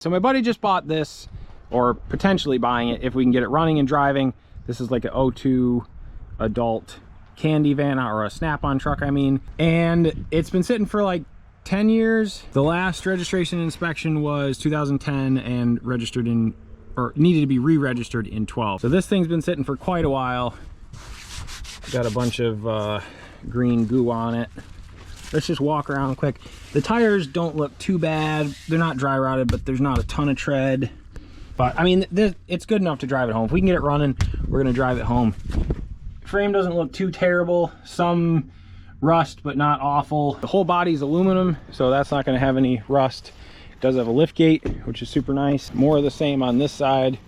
So my buddy just bought this, or potentially buying it if we can get it running and driving. This is like an 02 adult candy van, or a Snap-on truck, I mean. And it's been sitting for like 10 years. The last registration inspection was 2010 and registered in, or needed to be re-registered in 12. So this thing's been sitting for quite a while. Got a bunch of green goo on it. Let's just walk around quick. The tires don't look too bad. They're not dry rotted, but there's not a ton of tread. But I mean, it's good enough to drive it home. If we can get it running, we're gonna drive it home. Frame doesn't look too terrible. Some rust, but not awful. The whole body's aluminum, so that's not gonna have any rust. It does have a lift gate, which is super nice. More of the same on this side.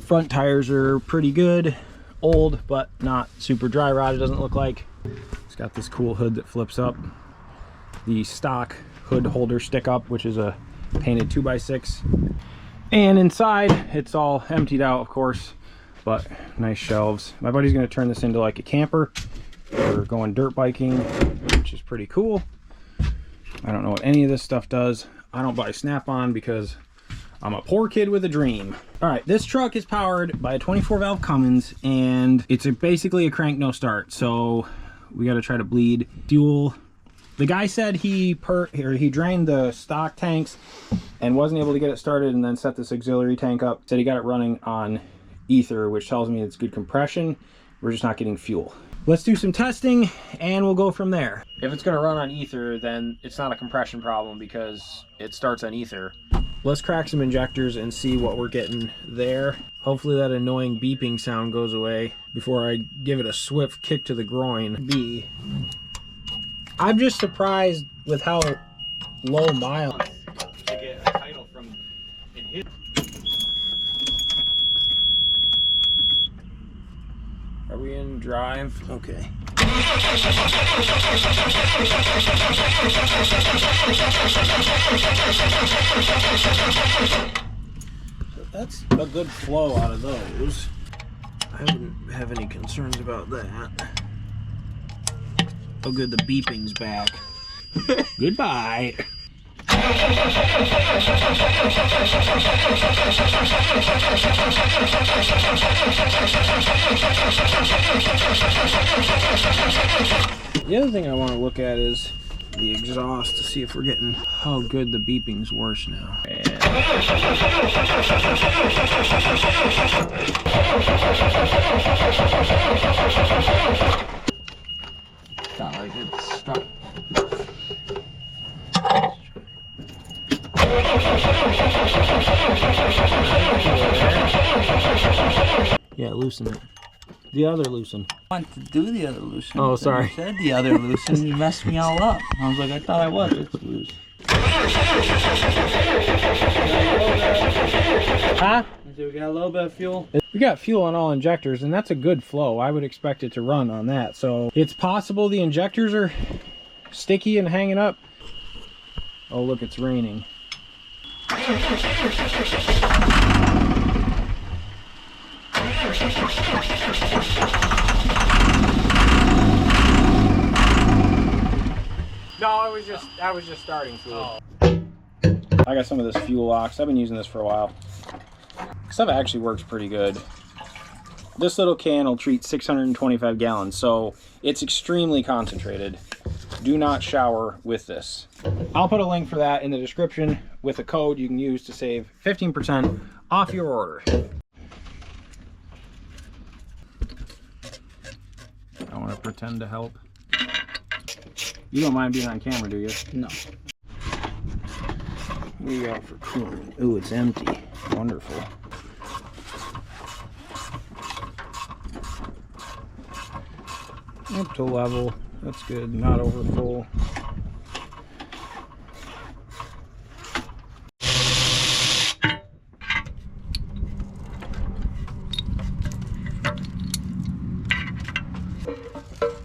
Front tires are pretty good. Old, but not super dry rotted, doesn't look like. It's got this cool hood that flips up. The stock hood holder stick up, which is a painted 2x6. And inside, it's all emptied out, of course, but nice shelves. My buddy's gonna turn this into like a camper. We're going dirt biking, which is pretty cool. I don't know what any of this stuff does. I don't buy Snap-on because I'm a poor kid with a dream. All right, this truck is powered by a 24 valve Cummins, and it's basically a crank no start. So we got to try to bleed fuel. The guy said he drained the stock tanks and wasn't able to get it started, and then set this auxiliary tank up. Said he got it running on ether, which tells me it's good compression. We're just not getting fuel. Let's do some testing and we'll go from there. If it's going to run on ether, then it's not a compression problem because it starts on ether. Let's crack some injectors and see what we're getting there. Hopefully that annoying beeping sound goes away before I give it a swift kick to the groin. I'm just surprised with how low miles. To get a title from in his. Are we in drive? Okay. So that's a good flow out of those. I wouldn't have any concerns about that. Oh good, the beeping's back. Goodbye. The other thing I want to look at is the exhaust to see if we're getting how good the beeping's worse now. Not like it's stuck. Yeah, loosen it. The other loosen. I want to do the other loosen. Oh, sorry. You said the other loosen. You messed me all up. I was like, I thought I was. It's loose. Huh? We got a little bit of fuel. We got fuel on all injectors, and that's a good flow. I would expect it to run on that. So it's possible the injectors are sticky and hanging up. Oh, look, it's raining. No, I was just starting fluid. I got some of this FuelOx. I've been using this for a while. Stuff actually works pretty good. This little can will treat 625 gallons, so it's extremely concentrated. Do not shower with this. I'll put a link for that in the description with a code you can use to save 15% off your order. I want to pretend to help. You don't mind being on camera, do you? No. What do you got for cooling? Ooh, it's empty. Wonderful. Up to level. That's good. Not over full.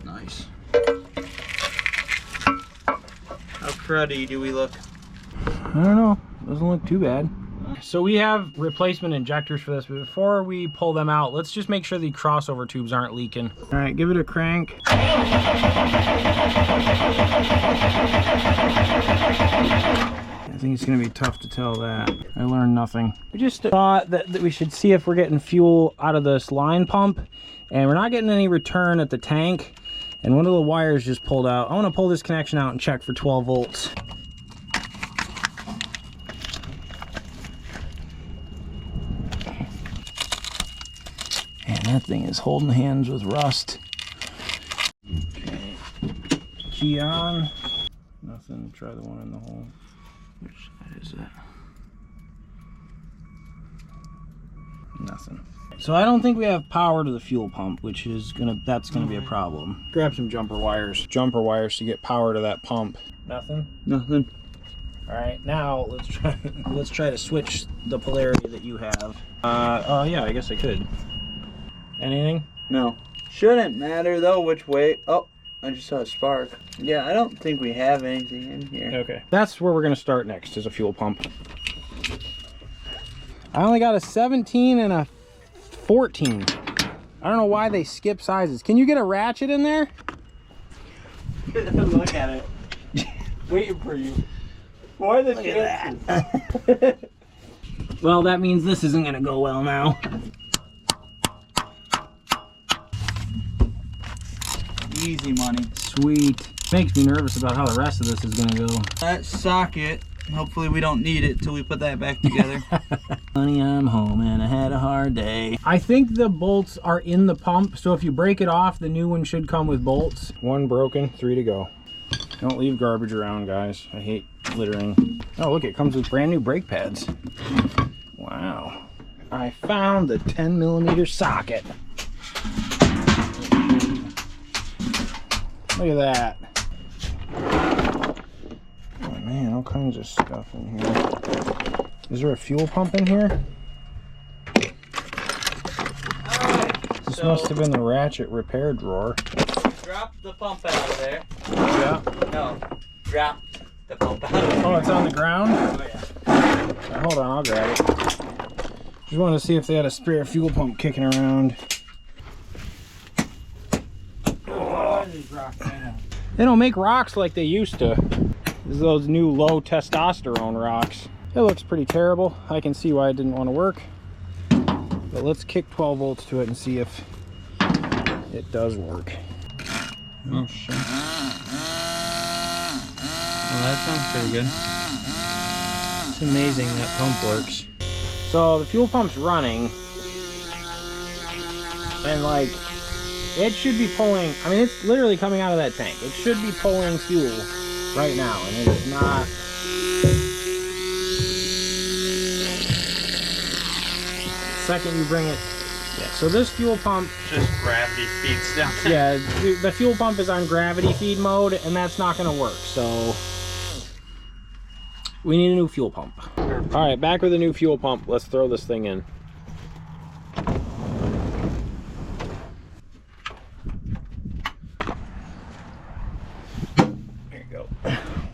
Nice. How cruddy do we look? I don't know. Doesn't look too bad. So we have replacement injectors for this, but before we pull them out, let's just make sure the crossover tubes aren't leaking. All right, give it a crank. I think it's gonna be tough to tell that. I learned nothing. We just thought that we should see if we're getting fuel out of this line pump, and we're not getting any return at the tank, and one of the wires just pulled out. I wanna pull this connection out and check for 12 volts. And that thing is holding hands with rust. Okay. Key on. Nothing. Try the one in the hole. Which side is that? Nothing. So I don't think we have power to the fuel pump, which is that's gonna be a problem. Grab some jumper wires to get power to that pump. Nothing? Nothing. All right, now let's try to switch the polarity that you have. Oh yeah, I guess I could. Anything? No. Shouldn't matter though which way. Oh, I just saw a spark. Yeah, I don't think we have anything in here. Okay. That's where we're gonna start next, is a fuel pump. I only got a 17 and a 14. I don't know why they skip sizes. Can you get a ratchet in there? Look at it. Waiting for you. Why the chances? Well, that means this isn't gonna go well now. Easy money. Sweet. Makes me nervous about how the rest of this is gonna go. That socket, hopefully we don't need it till we put that back together. Honey, I'm home and I had a hard day. I think the bolts are in the pump, so if you break it off, the new one should come with bolts. One broken, 3 to go. Don't leave garbage around, guys. I hate littering. Oh, look, it comes with brand new brake pads. Wow. I found the 10mm socket. Look at that. Oh man, all kinds of stuff in here. Is there a fuel pump in here? This must have been the ratchet repair drawer. Drop the pump out of there. Yeah. No, drop the pump out of there. Oh, it's on the ground? Oh, yeah. Right, hold on, I'll grab it. Just wanted to see if they had a spare fuel pump kicking around. They don't make rocks like they used to. This is those new low testosterone rocks. It looks pretty terrible. I can see why it didn't want to work. But let's kick 12 volts to it and see if it does work. Oh shit. Well, that sounds pretty good. It's amazing that pump works. So the fuel pump's running. And like, it should be pulling, I mean, it's literally coming out of that tank. It should be pulling fuel right now, and it is not. The second you bring it, yeah, so this fuel pump. Just gravity feeds down. Yeah, the fuel pump is on gravity feed mode, and that's not gonna work, so. We need a new fuel pump. All right, back with a new fuel pump. Let's throw this thing in.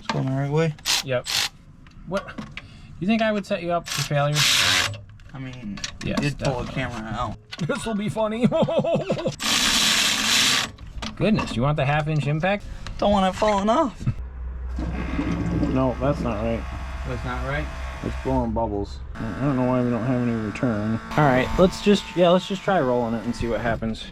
Going the right way? Yep. What? You think I would set you up for failure? I mean, yes, you did pull a definitely. camera out. This will be funny. Goodness, you want the 1/2-inch impact? Don't want it falling off. No, that's not right. That's not right. It's blowing bubbles. I don't know why we don't have any return. All right, let's just try rolling it and see what happens.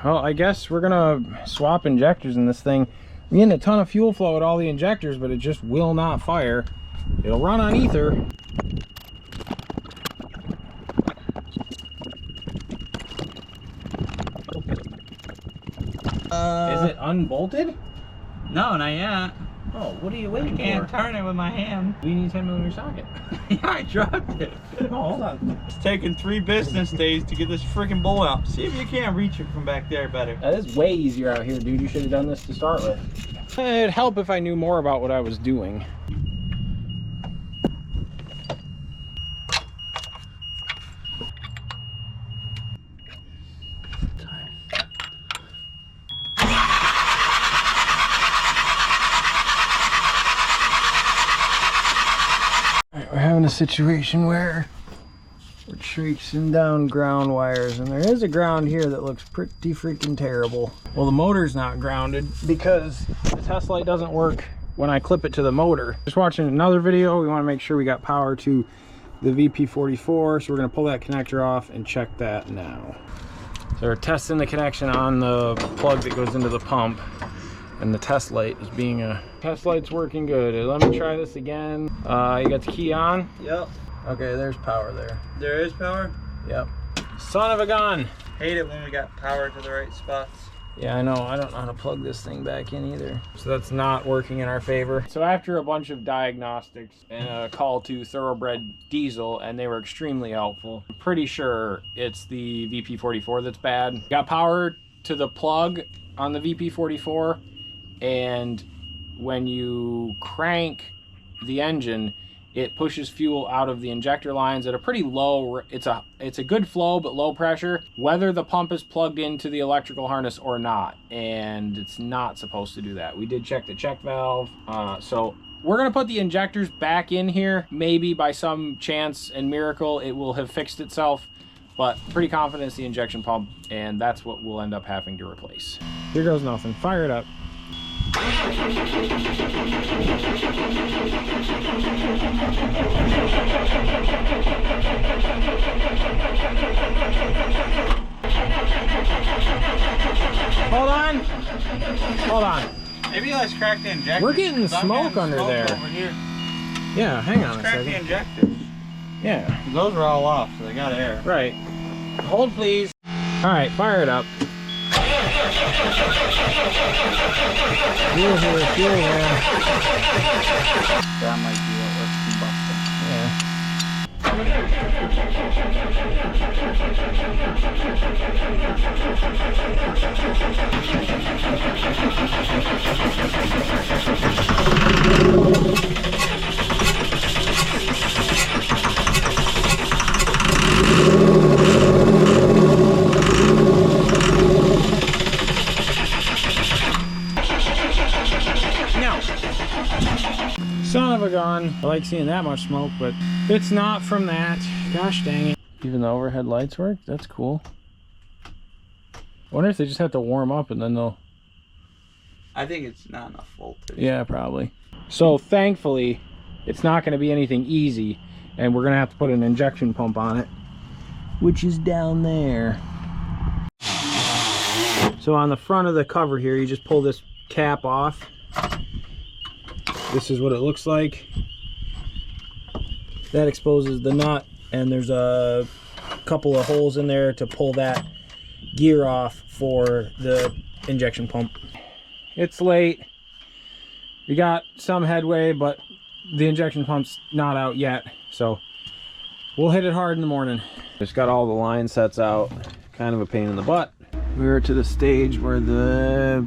Well, I guess we're gonna swap injectors in this thing. I'm getting a ton of fuel flow at all the injectors, but it just will not fire. It'll run on ether. Is it unbolted? No, not yet. Oh, what are you I waiting can't for? turn it with my hand. You need 10mm socket. Yeah, I dropped it. Oh, hold on. It's taken 3 business days to get this freaking bowl out. See if you can't reach it from back there better. That is way easier out here, dude. You should have done this to start with. It'd help if I knew more about what I was doing. We're having a situation where we're tracing down ground wires, and there is a ground here that looks pretty freaking terrible. Well, the motor's not grounded because the test light doesn't work when I clip it to the motor. Just watching another video, we want to make sure we got power to the VP44, so we're going to pull that connector off and check that now. So we're testing the connection on the plug that goes into the pump, and the test light is being a... Test light's working good. Let me try this again. You got the key on? Yep. Okay, there's power there. There is power? Yep. Son of a gun! Hate it when we got power to the right spots. Yeah, I know. I don't know how to plug this thing back in either. So that's not working in our favor. So after a bunch of diagnostics and a call to Thoroughbred Diesel, and they were extremely helpful, I'm pretty sure it's the VP44 that's bad. Got power to the plug on the VP44, and when you crank the engine, it pushes fuel out of the injector lines at a pretty low, it's a good flow but low pressure, whether the pump is plugged into the electrical harness or not, and it's not supposed to do that. We did check the check valve, so we're gonna put the injectors back in here. Maybe by some chance and miracle it will have fixed itself, but pretty confident it's the injection pump, and that's what we'll end up having to replace. Here goes nothing. Fire it up. Hold on. Hold on. Maybe let's crack the injector. We're getting smoke under there. Over here. Yeah, hang on a Crack the second. injectors. Yeah. Those are all off, so they got air. Right. Hold, please. All right, fire it up. Fuel here, fuel there. That might be what was combusting. Yeah. Son of a gun. I like seeing that much smoke, but it's not from that. Gosh dang it. Even the overhead lights work? That's cool. I wonder if they just have to warm up and then they'll... I think it's not enough voltage. Yeah, probably. So thankfully, it's not going to be anything easy, and we're going to have to put an injection pump on it, which is down there. So on the front of the cover here, you just pull this cap off. This is what it looks like. That exposes the nut, and there's a couple of holes in there to pull that gear off for the injection pump. It's late. We got some headway, but the injection pump's not out yet, so we'll hit it hard in the morning. Just got all the line sets out. Kind of a pain in the butt. We're to the stage where the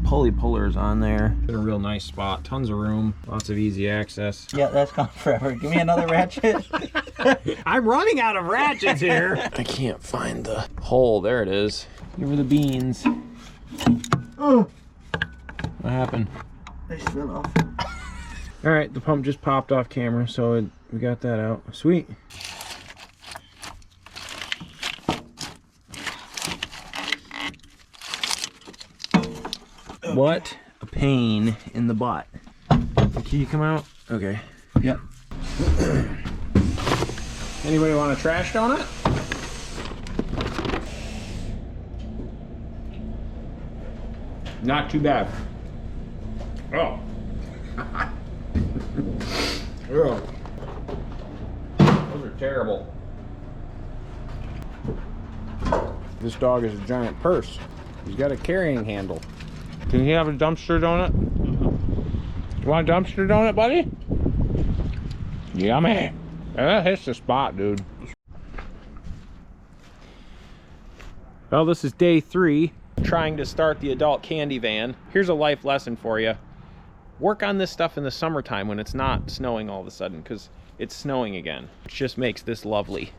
pulley puller's on there. In a real nice spot, tons of room, lots of easy access. Yeah, that's gone forever. Give me another ratchet. I'm running out of ratchets here. I can't find the hole. There it is. Here were the beans. Oh, What happened? they spin off. All right, the pump just popped off camera, so we got that out. Sweet. What a pain in the butt. Can you come out? Okay. Yep. Anybody want a trash donut? Not too bad. Oh. Oh. Those are terrible. This dog is a giant purse. He's got a carrying handle. Can he have a dumpster donut? You want a dumpster donut, buddy? Yummy. That hits the spot, dude. Well, this is day 3, trying to start the adult candy van. Here's a life lesson for you. Work on this stuff in the summertime when it's not snowing all of a sudden, because it's snowing again. It just makes this lovely.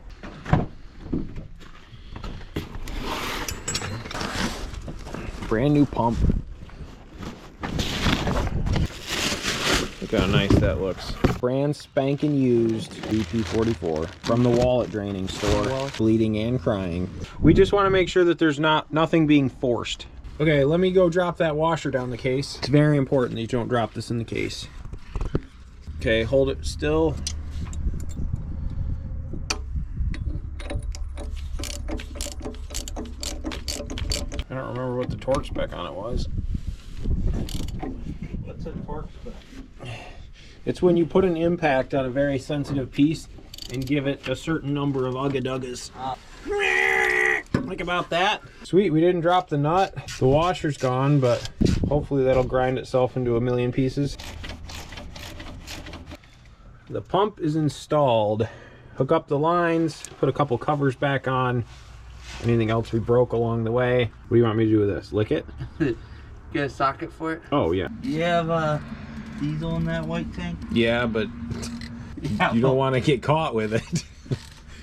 Brand new pump. Look how nice that looks. Brand spanking used BP44 from the wallet draining store. Bleeding and crying. We just want to make sure that there's nothing being forced. Okay, let me go drop that washer down the case. It's very important that you don't drop this in the case. Okay, hold it still. I don't remember what the torque spec on it was. What's a torque spec? It's when you put an impact on a very sensitive piece and give it a certain number of ugga-duggas. Like about that. Sweet, we didn't drop the nut. The washer's gone, but hopefully that'll grind itself into a million pieces. The pump is installed. Hook up the lines, put a couple covers back on. Anything else we broke along the way. What do you want me to do with this? Lick it? Get a socket for it? Oh, yeah. Do you have diesel in that white tank? Yeah, but you don't want to get caught with it.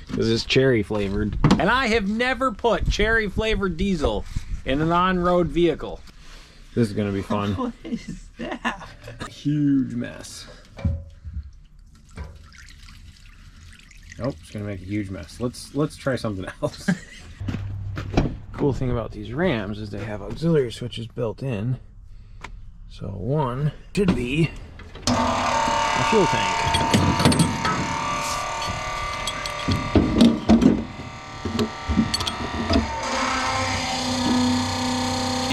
Because it's cherry flavored. And I have never put cherry flavored diesel in an on-road vehicle. This is going to be fun. What is that? Huge mess. Nope, it's going to make a huge mess. Let's try something else. Cool thing about these Rams is they have auxiliary switches built in. So one should be a fuel tank.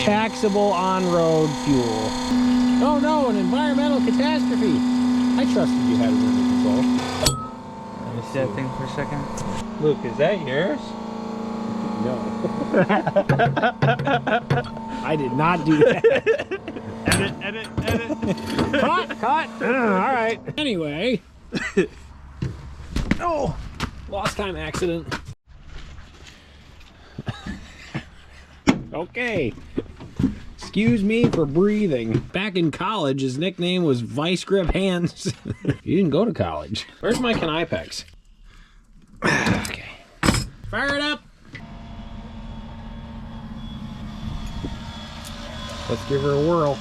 Taxable on-road fuel. Oh no, an environmental catastrophe. I trusted you had it under control. Let me see that thing for a second. Luke, is that yours? No. I did not do that. Edit. Cut. All right. Anyway. Oh, lost time accident. Okay. Excuse me for breathing. Back in college, his nickname was Vice Grip Hands. You didn't go to college. Where's my Knipex? Okay. Fire it up. Let's give her a whirl.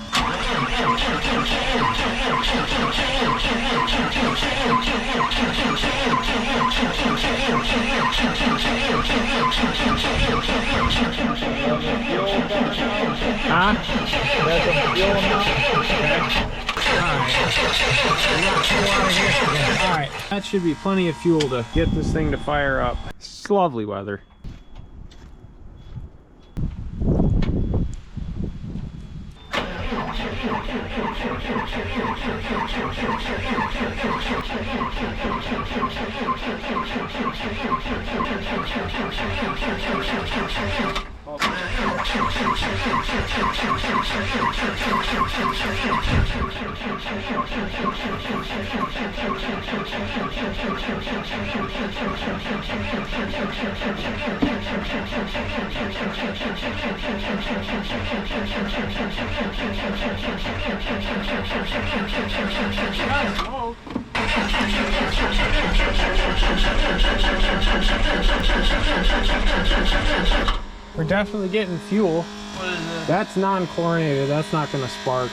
Huh? That's a fuel amount. Okay. Alright, that should be plenty of fuel to get this thing to fire up. It's lovely weather. We're definitely getting fuel. What is this? That's non-chlorinated. That's not going to spark.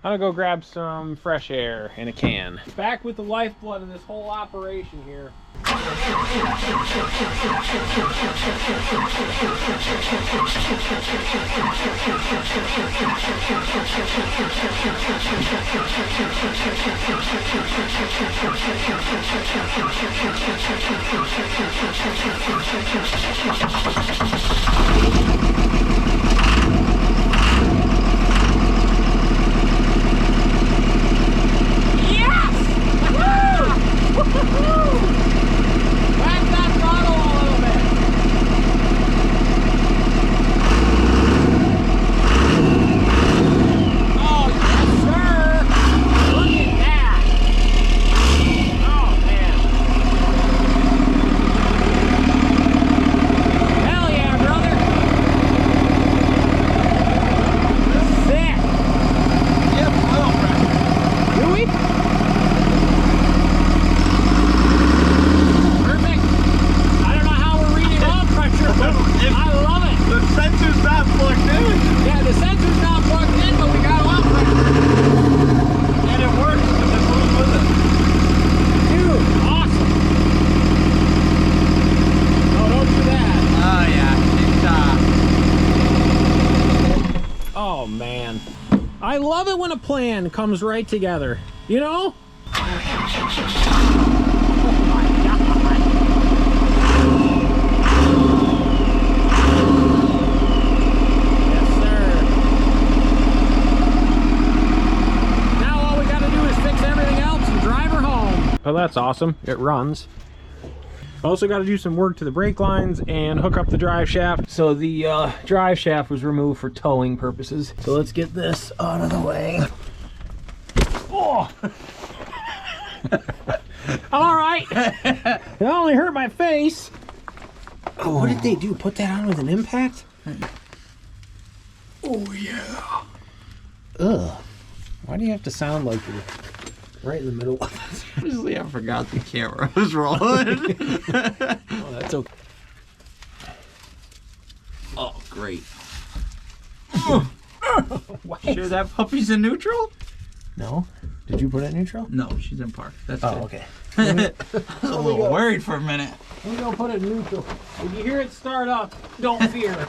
I'm gonna go grab some fresh air in a can. Back with the lifeblood of this whole operation here. Oh man, I love it when a plan comes right together, you know? Oh my God. Yes, sir. Now all we gotta do is fix everything else and drive her home. Oh, that's awesome. It runs. Also got to do some work to the brake lines and hook up the drive shaft. So the drive shaft was removed for towing purposes. So let's get this out of the way. Oh! All right. It only hurt my face. Oh, what did they do? Put that on with an impact? Oh, yeah. Ugh. Why do you have to sound like you're right in the middle of this? Honestly, I forgot the camera was rolling. Oh, that's okay. Oh, great. Sure that puppy's in neutral? No. Did you put it in neutral? No, she's in park. That's Oh, good. okay. I was a little worried for a minute. We're gonna put it in neutral. If you hear it start up, don't fear.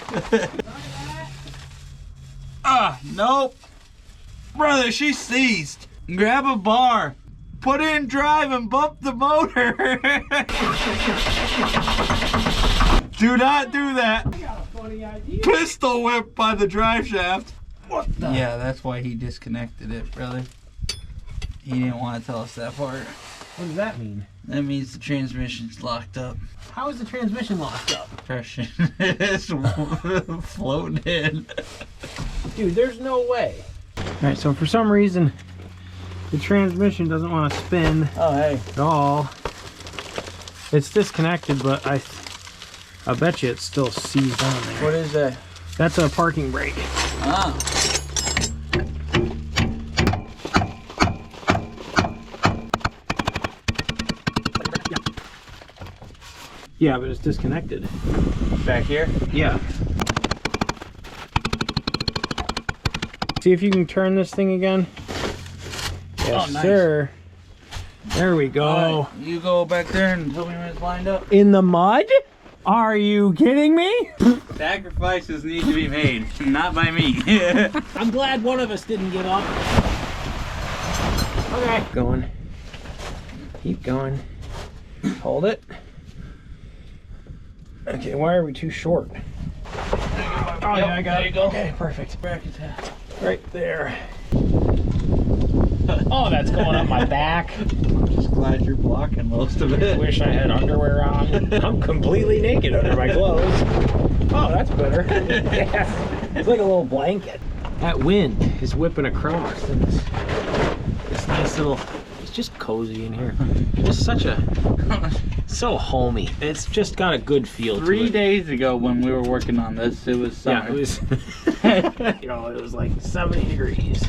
Nope. Brother, she's seized. Grab a bar, put it in drive, and bump the motor. Do not do that. I got a funny idea. Pistol whip by the drive shaft. What the? Yeah, that's why he disconnected it, brother. He didn't want to tell us that part. What does that mean? That means the transmission's locked up. How is the transmission locked up? Pressure is floating in. Dude, there's no way. Alright, so for some reason, the transmission doesn't want to spin Oh, hey. at all. It's disconnected, but I bet you it's still seized on there. What is that? That's a parking brake. Ah. Yeah, but it's disconnected. Back here? Yeah. See if you can turn this thing again. Yes, Oh, nice. sir. There we go. All right, you go back there and tell me when it's lined up. In the mud? Are you kidding me? Sacrifices need to be made, not by me. I'm glad one of us didn't get up. Okay. Going. Keep going. Hold it. Okay, why are we too short? Oh, yeah, I got it. Go. Okay, perfect. Bracket's hat. Right there. Oh, that's going up my back. I'm just glad you're blocking most of it. Wish I had underwear on. I'm completely naked under my clothes. Oh, that's better. Yes. It's like a little blanket. That wind is whipping across. And this nice little, it's just cozy in here. Just such a, so homey. It's just got a good feel to it. 3 days ago when we were working on this, it was summer. Yeah, it was, you know, it was like 70 degrees.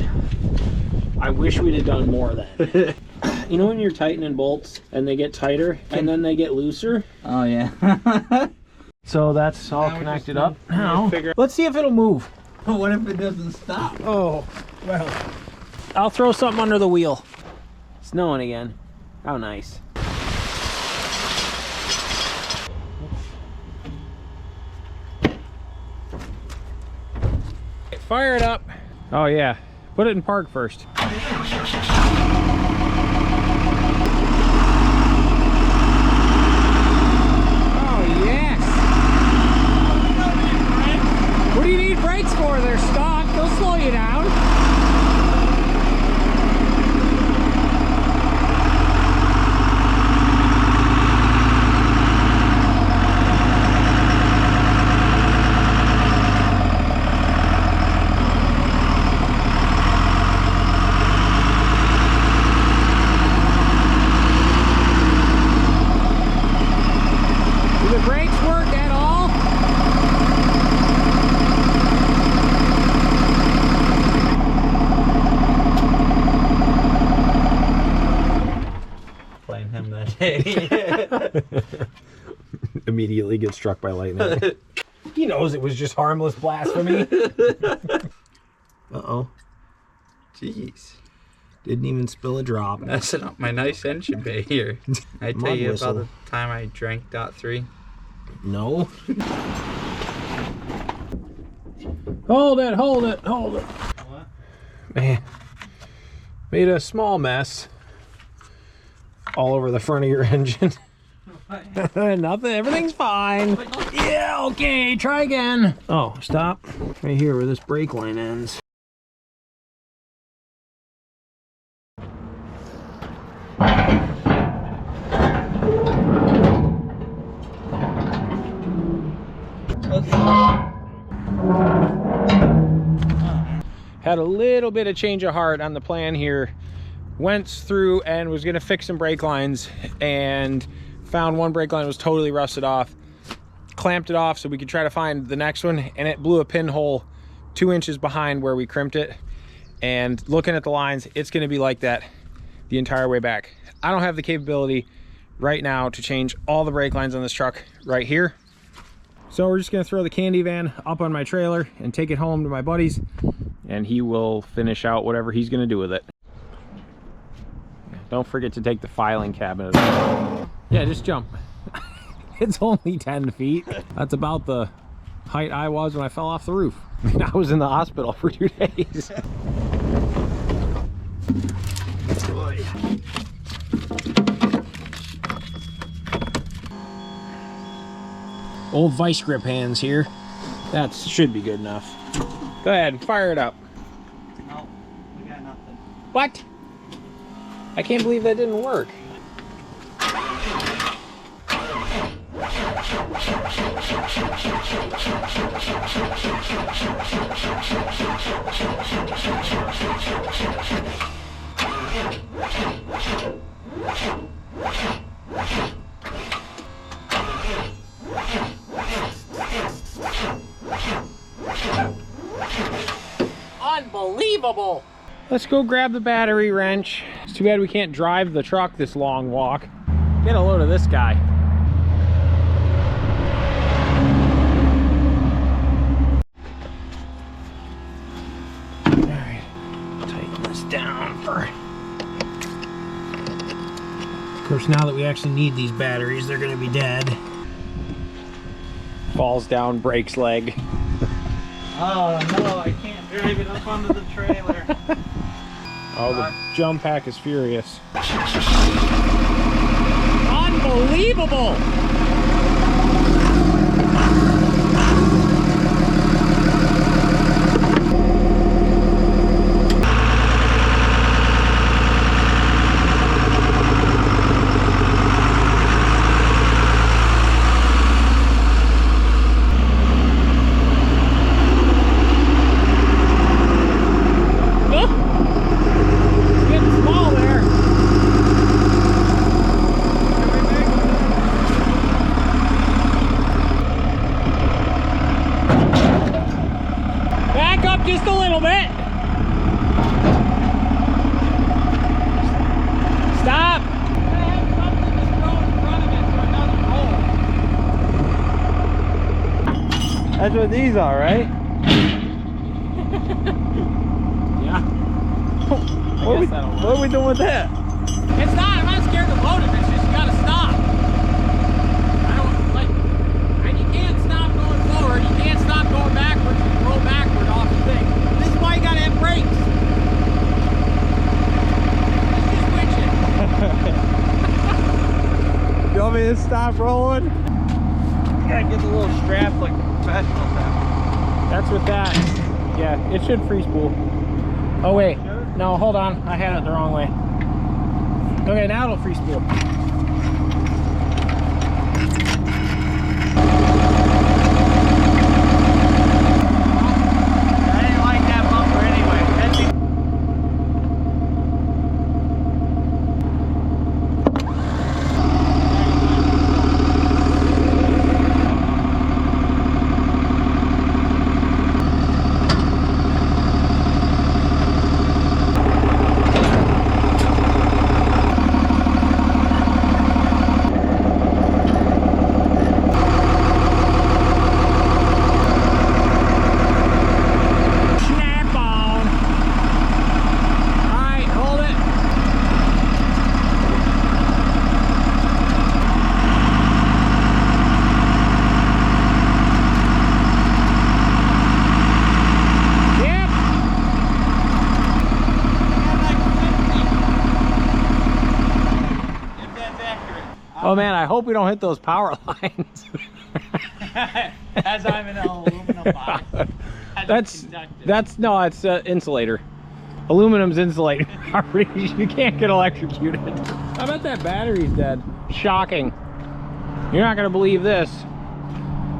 I wish we'd have done more then. You know when you're tightening bolts and they get tighter and then they get looser? Oh, yeah. So that's all Now connected just up. Now, figure- let's see if it'll move. What if it doesn't stop? Oh, well. I'll throw something under the wheel. Snowing again. How nice. Fire it up. Oh yeah, put it in park first. Oh yes. What do you need brakes for? They're stock. They'll slow you down. Immediately get struck by lightning. He knows it was just harmless blasphemy. Uh-oh. Jeez. Didn't even spill a drop. Messing up my nice engine bay here. I tell you about the time I drank .3. No. Hold it, hold it, hold it. What? Man. Made a small mess all over the front of your engine. Nothing, everything's fine. Yeah, okay, try again. Oh, stop. Right here where this brake line ends. Had a little bit of change of heart on the plan here. Went through and was gonna fix some brake lines and found one brake line was totally rusted off. Clamped it off so we could try to find the next one, and it blew a pinhole 2 inches behind where we crimped it. And looking at the lines, it's gonna be like that the entire way back. I don't have the capability right now to change all the brake lines on this truck right here. So we're just gonna throw the candy van up on my trailer and take it home to my buddies, and he will finish out whatever he's gonna do with it. Don't forget to take the filing cabinet. Yeah, just jump. It's only 10 feet. That's about the height I was when I fell off the roof. I was in the hospital for 2 days. Old vice grip hands here. That should be good enough. Go ahead, fire it up. No, we got nothing. What? I can't believe that didn't work. Unbelievable! Let's go grab the battery wrench. It's too bad we can't drive the truck this long walk. Get a load of this guy. Alright, tighten this down for... Of course, now that we actually need these batteries, they're gonna be dead. Falls down, breaks leg. Oh no, I can't drive it up onto the trailer. Oh, the jump pack is furious. Unbelievable! Just a little bit. Stop. That's what these are, right? Yeah. what are we doing with that? It's not. I'm not scared to load it. It's just you gotta stop. I don't like. And you can't stop going forward. You can't stop going backwards. You can roll backward off the thing. This is why you gotta have brakes. It's just winching. You want me to stop rolling? You gotta get the little strap like professionals have. That's what that. Yeah, it should free spool. Oh wait, no, hold on. I had it the wrong way. Okay, now it'll free spool. I didn't like that bumper anyway. Oh man, I hope we don't hit those power lines. As I'm in an aluminum box. That's no, it's insulator. Aluminum's insulating properties. You can't get electrocuted. I bet that battery's dead. Shocking. You're not gonna believe this.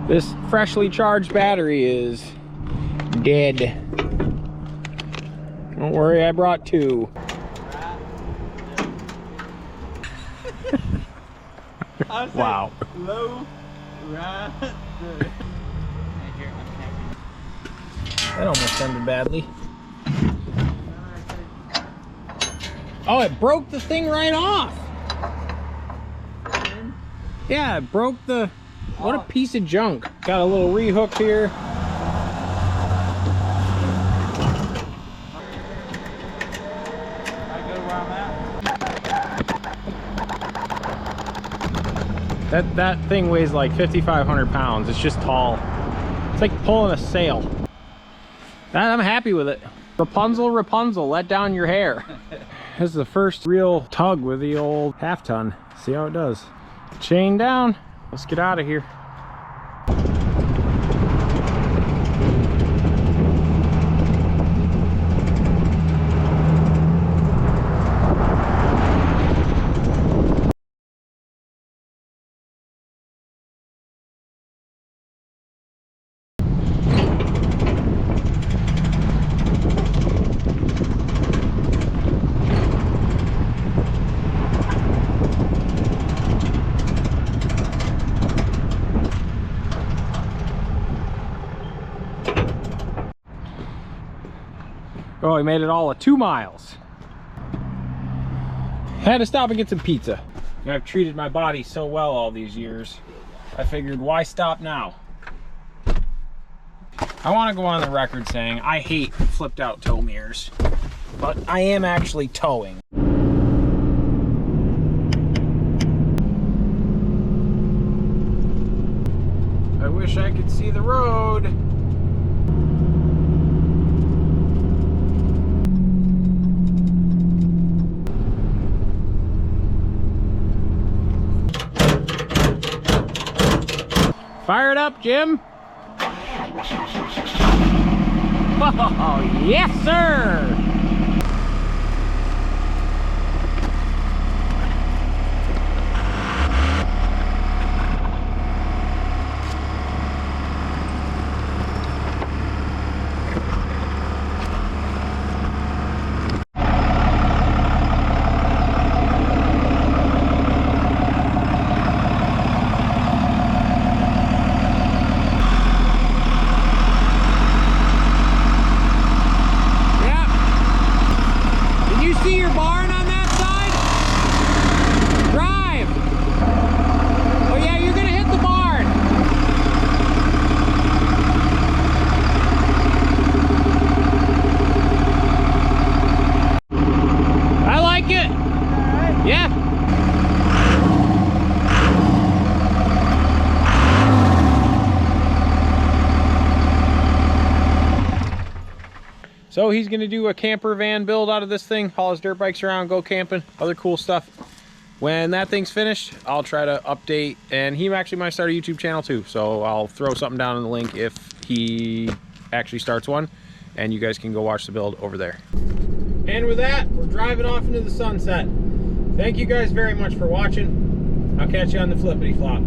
This freshly charged battery is dead. Don't worry, I brought two. Wow. Low, right there. That almost ended badly. Oh, it broke the thing right off. Yeah, it broke the... What a piece of junk. Got a little rehook here. I go where I'm at. That thing weighs like 5,500 pounds. It's just tall. It's like pulling a sail. I'm happy with it. Rapunzel, Rapunzel, let down your hair. This is the first real tug with the old half ton. See how it does. Chain down. Let's get out of here. Oh, we made it all of 2 miles. Had to stop and get some pizza. I've treated my body so well all these years. I figured, why stop now? I want to go on the record saying I hate flipped out tow mirrors, but I am actually towing. I wish I could see the road. Fire it up, Jim. Oh, yes, sir. So he's gonna do a camper van build out of this thing, haul his dirt bikes around, go camping, other cool stuff. When that thing's finished, I'll try to update, and he actually might start a YouTube channel too, so I'll throw something down in the link if he actually starts one, and you guys can go watch the build over there. And with that, we're driving off into the sunset. Thank you guys very much for watching. I'll catch you on the flippity flop.